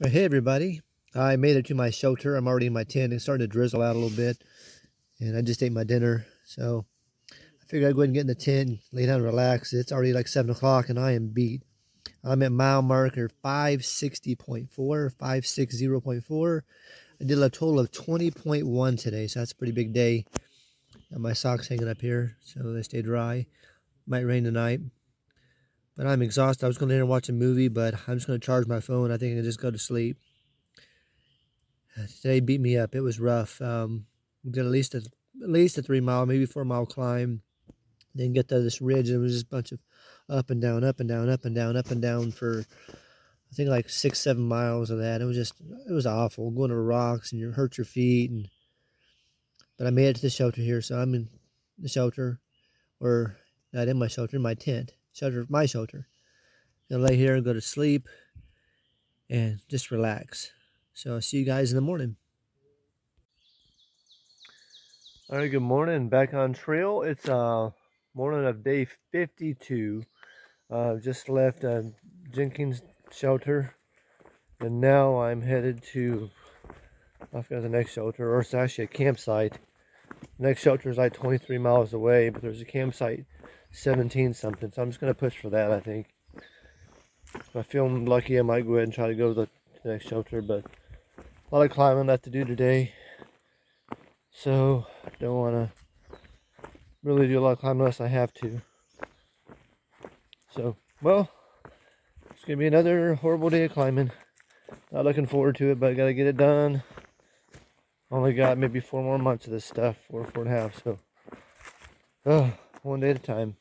Hey everybody, I made it to my shelter. I'm already in my tent. It's starting to drizzle out a little bit, and I just ate my dinner. So I figured I'd go ahead and get in the tent and lay down and relax. It's already like 7 o'clock and I am beat. I'm at mile marker 560.4, 560.4. I did a total of 20.1 today, so that's a pretty big day. Got my socks hanging up here so they stay dry. Might rain tonight. But I'm exhausted. I was going to watch a movie, but I'm just going to charge my phone. I think I can just go to sleep. Today beat me up. It was rough. We did at least a 3 mile, maybe 4 mile climb. Then get to this ridge, and it was just a bunch of up and down, up and down, up and down, up and down for I think like 6-7 miles of that. It was awful. Going to the rocks and you hurt your feet. But I made it to the shelter here, so I'm in the shelter, or not in my shelter, in my tent. My shelter. Gonna lay here and go to sleep and just relax. So I'll see you guys in the morning. All right, good morning. Back on trail. It's morning of day 52. Just left Jenkins shelter, and now I'm headed to, I forgot the next shelter, or it's actually a campsite. The next shelter is like 23 miles away, but there's a campsite 17 something, so I'm just going to push for that. I think if I feel lucky, I might go ahead and try to go to the next shelter, but a lot of climbing left to do today, so I don't want to really do a lot of climbing unless I have to. So, well, it's going to be another horrible day of climbing. Not looking forward to it, but I got to get it done. Only got maybe 4 more months of this stuff, 4.5, so one day at a time.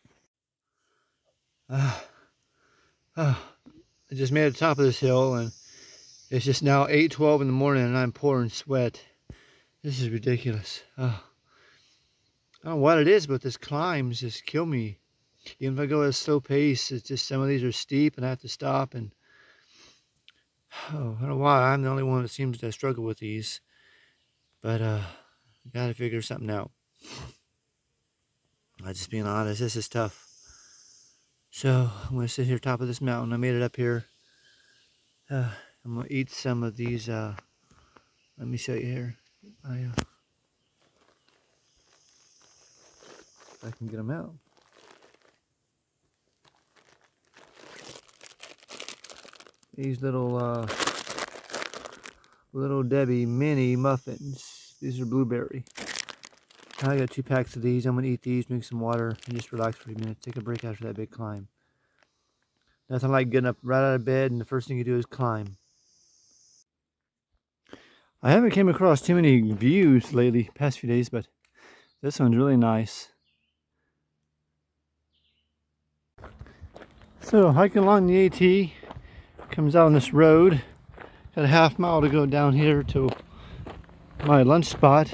I just made it to the top of this hill, and it's just now 8:12 in the morning, and I'm pouring sweat. This is ridiculous. I don't know what it is, but this climbs just kill me. Even if I go at a slow pace, it's just some of these are steep, and I have to stop. And I don't know why I'm the only one that seems to struggle with these, but gotta figure something out. I'm just being honest, this is tough. So I'm going to sit here top of this mountain. I made it up here. I'm going to eat some of these. Let me show you here. If I can get them out. These little Little Debbie mini muffins. These are blueberry. I got 2 packs of these. I'm going to eat these, drink some water, and just relax for a minute. Take a break after that big climb. Nothing like getting up right out of bed and the first thing you do is climb. I haven't came across too many views lately, past few days, but this one's really nice. So hiking along the AT, comes out on this road. Got a half mile to go down here to my lunch spot.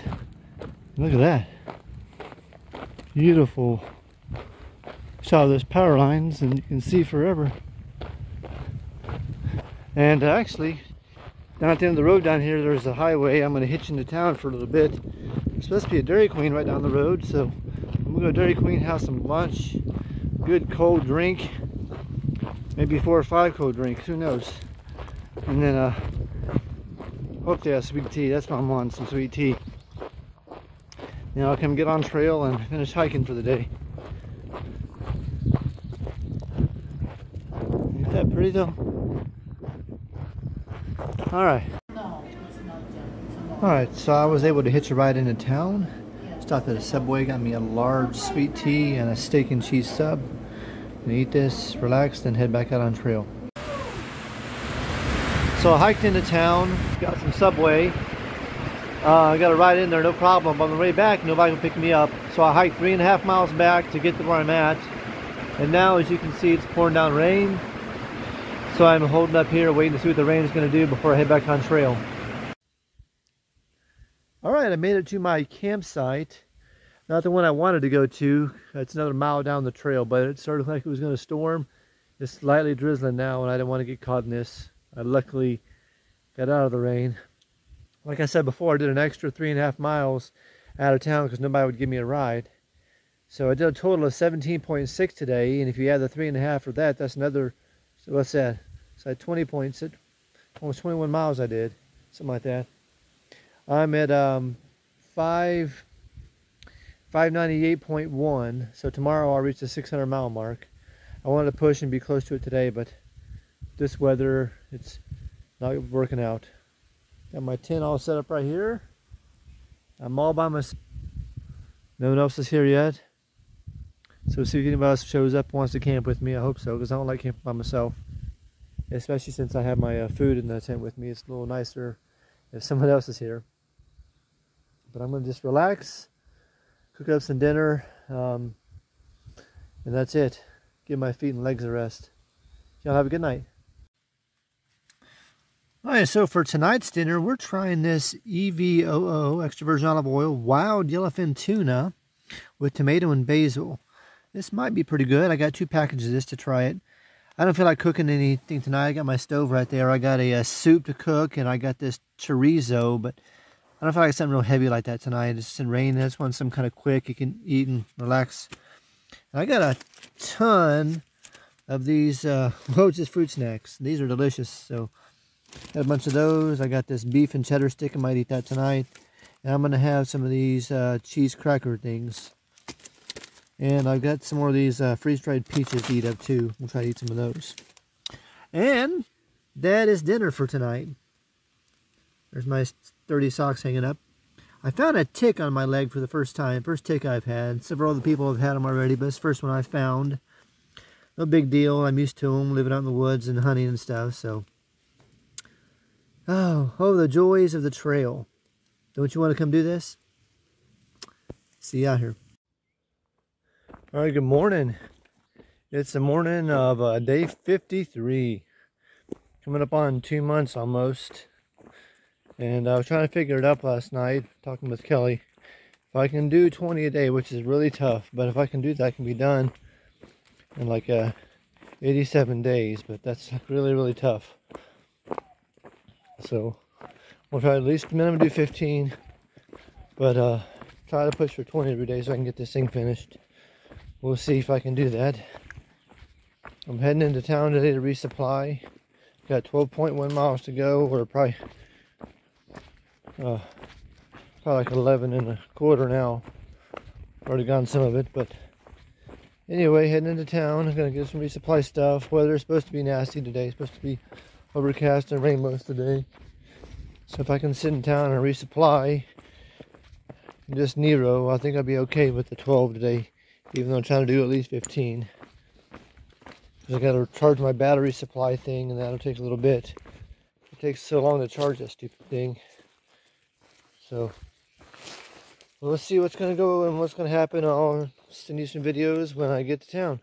Look at that. Beautiful. Saw those power lines, and you can see forever. And actually, down at the end of the road down here, there's a highway. I'm going to hitch into town for a little bit. There's supposed to be a Dairy Queen right down the road, so I'm going to go to Dairy Queen, have some lunch, good cold drink, maybe 4 or 5 cold drinks, who knows. And then hopefully have sweet tea. That's what I'm on, some sweet tea. Now I'll come get on trail and finish hiking for the day. Ain't that pretty though? Alright. Alright, so I was able to hitch a ride into town. Stopped at a Subway, got me a large sweet tea and a steak and cheese sub. Gonna eat this, relax, then head back out on trail. So I hiked into town, got some Subway. I got a ride in there, no problem. On the way back, nobody can pick me up. So I hiked 3.5 miles back to get to where I'm at. And now, as you can see, it's pouring down rain. So I'm holding up here, waiting to see what the rain is going to do before I head back on trail. Alright, I made it to my campsite. Not the one I wanted to go to. It's another mile down the trail, but it started like it was going to storm. It's slightly drizzling now, and I didn't want to get caught in this. I luckily got out of the rain. Like I said before, I did an extra 3.5 miles out of town because nobody would give me a ride. So I did a total of 17.6 today, and if you add the 3.5 for that, that's another, so what's that? So I had 20 points, almost 21 miles I did, something like that. I'm at 598.1, so tomorrow I'll reach the 600 mile mark. I wanted to push and be close to it today, but this weather, it's not working out. Got my tent all set up right here. I'm all by myself. No one else is here yet. So see if anybody else shows up and wants to camp with me. I hope so, because I don't like camping by myself. Especially since I have my food in the tent with me. It's a little nicer if someone else is here. But I'm going to just relax, cook up some dinner, and that's it. Give my feet and legs a rest. Y'all have a good night. Alright, so for tonight's dinner, we're trying this EVOO, extra virgin olive oil, wild yellowfin tuna with tomato and basil. This might be pretty good. I got 2 packages of this to try it. I don't feel like cooking anything tonight. I got my stove right there. I got a soup to cook, and I got this chorizo, but I don't feel like something real heavy like that tonight. It's in rain. I just want some kind of quick you can eat and relax. And I got a ton of these Lotus fruit snacks. These are delicious, so got a bunch of those. I got this beef and cheddar stick. I might eat that tonight. And I'm going to have some of these cheese cracker things. And I've got some more of these freeze-dried peaches to eat up too. We'll try to eat some of those. And that is dinner for tonight. There's my sturdy socks hanging up. I found a tick on my leg for the first time. First tick I've had. Several other people have had them already, but it's the first one I found. No big deal. I'm used to them, living out in the woods and hunting and stuff, so... Oh, the joys of the trail. Don't you want to come do this? See you out here. All right, good morning. It's the morning of day 53. Coming up on 2 months almost. And I was trying to figure it out last night, talking with Kelly. If I can do 20 a day, which is really tough, but if I can do that, I can be done in like 87 days, but that's really, really tough. So we'll try at least minimum do 15, but try to push for 20 every day so I can get this thing finished. We'll see if I can do that. I'm heading into town today to resupply. Got 12.1 miles to go. We're probably like 11 and a quarter now. Already gone some of it, but anyway, heading into town. I'm gonna get some resupply stuff. Weather's supposed to be nasty today. It's supposed to be overcast and rain most of the day. So if I can sit in town and resupply, just Nero, I think I'll be okay with the 12 today, even though I'm trying to do at least 15. Because I got to charge my battery supply thing, and that'll take a little bit. It takes so long to charge that stupid thing. So we'll see what's going to go and what's going to happen. I'll send you some videos when I get to town.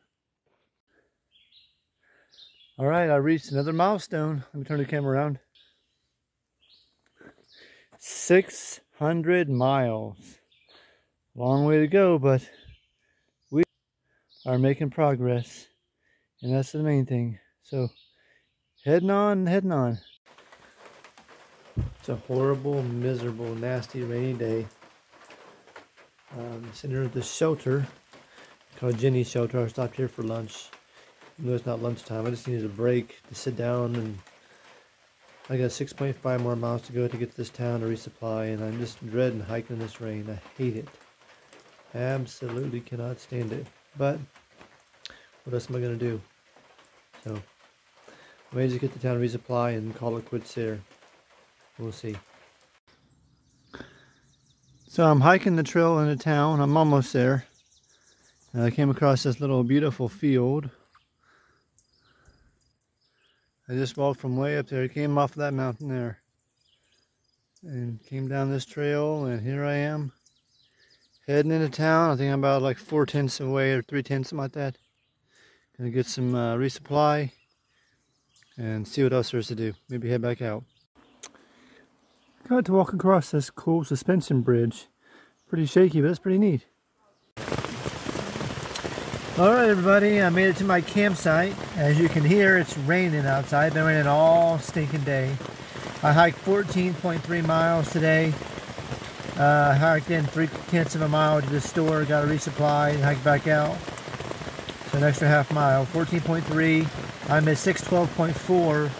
Alright, I reached another milestone. Let me turn the camera around. 600 miles. Long way to go, but we are making progress. And that's the main thing. So, heading on, heading on. It's a horrible, miserable, nasty, rainy day. Sitting here at this shelter called Jenny's Shelter. I stopped here for lunch. No, it's not lunchtime. I just needed a break to sit down, and I got 6.5 more miles to go to get to this town to resupply, and I'm just dreading hiking in this rain. I hate it. Absolutely cannot stand it. But what else am I going to do? So I may just get to town to resupply and call it quits there. We'll see. So I'm hiking the trail into town. I'm almost there. I came across this little beautiful field. I just walked from way up there. I came off of that mountain there and came down this trail, and here I am heading into town. I think I'm about like 4/10 away, or 3/10, something like that. Gonna get some resupply and see what else there is to do. Maybe head back out. Got to walk across this cool suspension bridge. Pretty shaky, but it's pretty neat. Alright everybody, I made it to my campsite. As you can hear, it's raining outside. It's been raining all stinking day. I hiked 14.3 miles today. I hiked in 3/10 of a mile to the store, got a resupply, and hiked back out. So an extra half mile, 14.3. I'm at 612.4.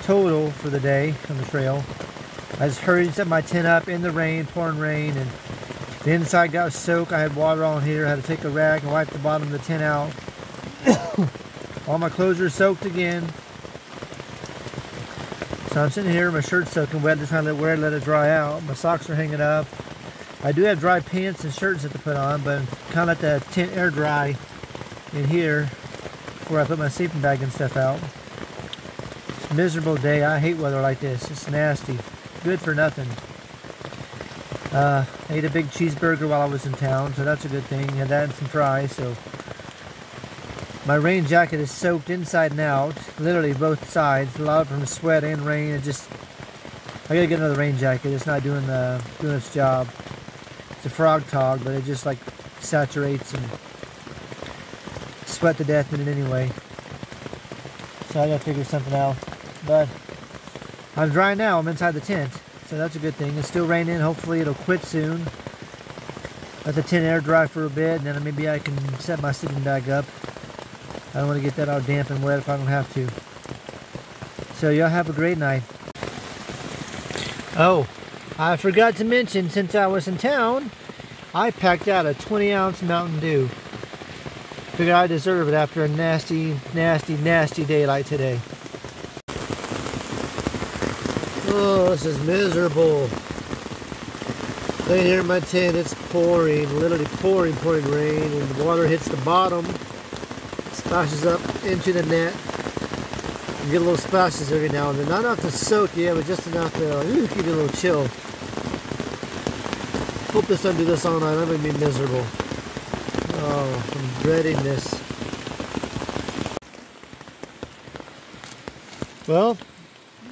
total for the day on the trail. I just hurried and set my tent up in the rain, pouring rain, and the inside got soaked. I had water on here. I had to take a rag and wipe the bottom of the tent out. All my clothes are soaked again. So I'm sitting here, my shirt's soaking wet, just trying to let it dry out. My socks are hanging up. I do have dry pants and shirts to put on, but I'm kind of let the tent air dry in here before I put my sleeping bag and stuff out. It's a miserable day. I hate weather like this. It's nasty. Good for nothing. I ate a big cheeseburger while I was in town, so that's a good thing. Had that and some fries, so. My rain jacket is soaked inside and out, literally both sides. A lot from sweat and rain. I gotta get another rain jacket. It's not doing its job. It's a frog tog, but it just like saturates and sweat to death in it anyway. So I gotta figure something out. But I'm dry now. I'm inside the tent, so that's a good thing. It's still raining. Hopefully it'll quit soon. Let the tent air dry for a bit, and then maybe I can set my sleeping bag up. I don't want to get that all damp and wet if I don't have to. So y'all have a great night. Oh, I forgot to mention, since I was in town, I packed out a 20-ounce Mountain Dew. Figured I deserve it after a nasty, nasty, nasty day like today. Oh, this is miserable. Laying here in my tent, it's pouring, literally pouring rain, and the water hits the bottom. Splashes up into the net. You get little splashes every now and then. Not enough to soak you, but just enough to give you a little chill. Hope this doesn't do this all night. I'm going to be miserable. Oh, I'm dreading this. Well,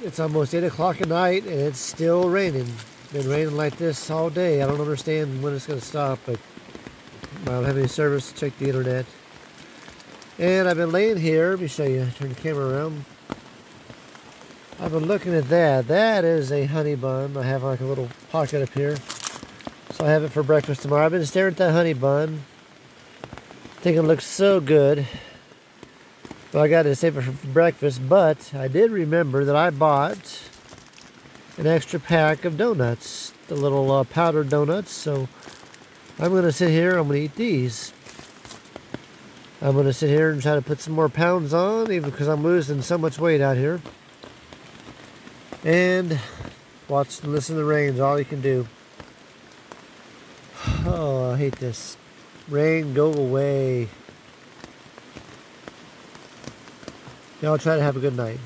it's almost 8 o'clock at night and it's still raining. It's been raining like this all day. I don't understand when it's going to stop, but I don't have any service to check the internet. And I've been laying here. Let me show you. Turn the camera around. I've been looking at that. That is a honey bun. I have like a little pocket up here. So I have it for breakfast tomorrow. I've been staring at that honey bun. Thinking it looks so good. Well, I got to save it for breakfast. But I did remember that I bought an extra pack of donuts. The little powdered donuts. So I'm going to sit here. I'm going to eat these. I'm going to sit here and try to put some more pounds on, even because I'm losing so much weight out here. And watch and listen to the rain is all you can do. Oh, I hate this. Rain, go away. Y'all try to have a good night.